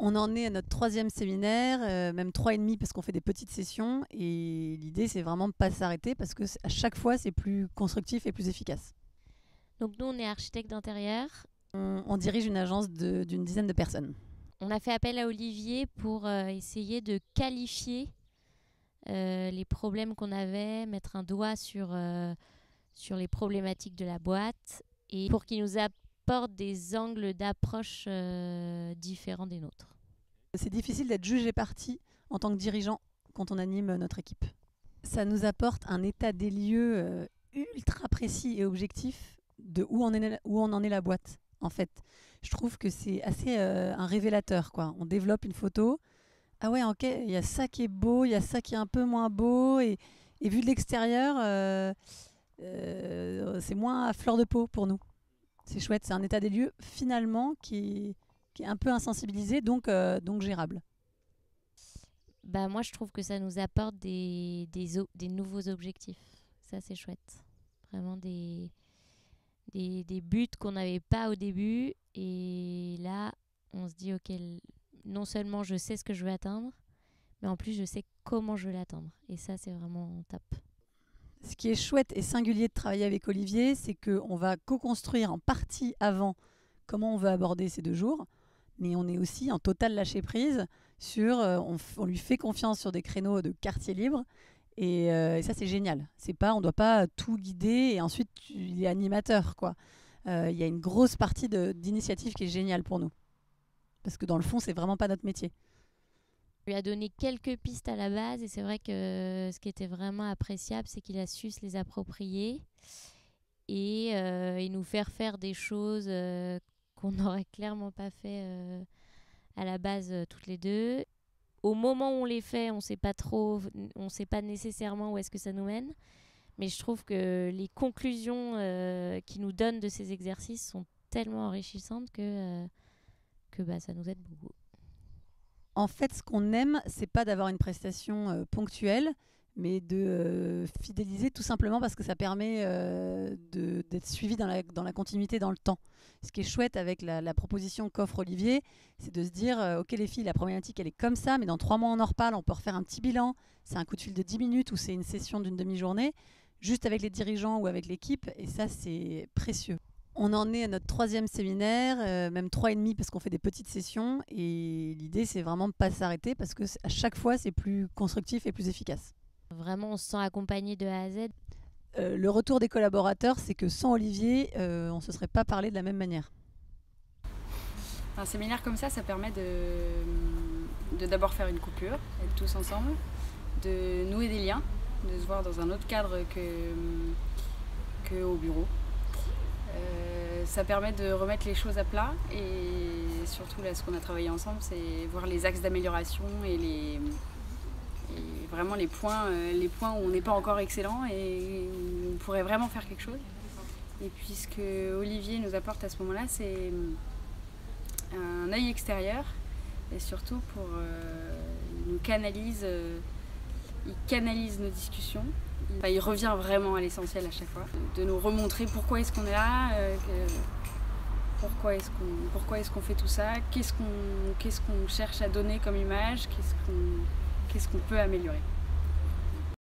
On en est à notre troisième séminaire, même 3,5 parce qu'on fait des petites sessions. Et l'idée, c'est vraiment de ne pas s'arrêter parce que à chaque fois, c'est plus constructif et plus efficace. Donc nous, on est architecte d'intérieur. On dirige une agence d'une dizaine de personnes. On a fait appel à Olivier pour essayer de qualifier les problèmes qu'on avait, mettre un doigt sur les problématiques de la boîte et pour qu'il nous apporte des angles d'approche différents des nôtres. C'est difficile d'être jugé parti en tant que dirigeant quand on anime notre équipe. Ça nous apporte un état des lieux ultra précis et objectif de où on en est la boîte. En fait, je trouve que c'est assez un révélateur, quoi. On développe une photo. Ah ouais, ok, il y a ça qui est beau, il y a ça qui est un peu moins beau. Et vu de l'extérieur, c'est moins à fleur de peau pour nous. C'est chouette, c'est un état des lieux finalement qui est un peu insensibilisé, donc gérable. Bah, moi, je trouve que ça nous apporte des nouveaux objectifs. Ça, c'est chouette. Vraiment des buts qu'on n'avait pas au début. Et là, on se dit, ok, non seulement je sais ce que je veux atteindre, mais en plus, je sais comment je veux l'atteindre. Et ça, c'est vraiment top. Ce qui est chouette et singulier de travailler avec Olivier, c'est qu'on va co-construire en partie avant comment on veut aborder ces 2 jours, mais on est aussi en total lâcher prise sur, on lui fait confiance sur des créneaux de quartier libre, et ça c'est génial. C'est pas, on doit pas tout guider et ensuite il est animateur, quoi. Il y a une grosse partie d'initiative qui est géniale pour nous, parce que dans le fond c'est vraiment pas notre métier. On lui a donné quelques pistes à la base et c'est vrai que ce qui était vraiment appréciable, c'est qu'il a su se les approprier et nous faire des choses qu'on n'aurait clairement pas fait à la base toutes les deux. Au moment où on les fait, on sait pas nécessairement où est-ce que ça nous mène, mais je trouve que les conclusions qu'il nous donne de ces exercices sont tellement enrichissantes que ça nous aide beaucoup. En fait, ce qu'on aime, c'est pas d'avoir une prestation ponctuelle, mais de fidéliser tout simplement parce que ça permet d'être suivi dans la continuité dans le temps. Ce qui est chouette avec la proposition qu'offre Olivier, c'est de se dire ok les filles, la problématique elle est comme ça, mais dans 3 mois on en reparle, on peut refaire un petit bilan. C'est un coup de fil de 10 minutes ou c'est une session d'une demi-journée, juste avec les dirigeants ou avec l'équipe, et ça c'est précieux. On en est à notre troisième séminaire, même 3,5 parce qu'on fait des petites sessions. Et l'idée, c'est vraiment de ne pas s'arrêter parce que à chaque fois, c'est plus constructif et plus efficace. Vraiment, on se sent accompagné de A à Z. Le retour des collaborateurs, c'est que sans Olivier, on ne se serait pas parlé de la même manière. Un séminaire comme ça permet de d'abord faire une coupure, être tous ensemble, de nouer des liens, de se voir dans un autre cadre que au bureau. Ça permet de remettre les choses à plat et surtout là ce qu'on a travaillé ensemble c'est voir les axes d'amélioration et vraiment les points où on n'est pas encore excellent et où on pourrait vraiment faire quelque chose. Et puis ce que Olivier nous apporte à ce moment-là c'est un œil extérieur et surtout il canalise nos discussions. Enfin, il revient vraiment à l'essentiel à chaque fois, de nous remontrer pourquoi est-ce qu'on est là, pourquoi est-ce qu'on fait tout ça, qu'est-ce qu'on cherche à donner comme image, qu'est-ce qu'on peut améliorer.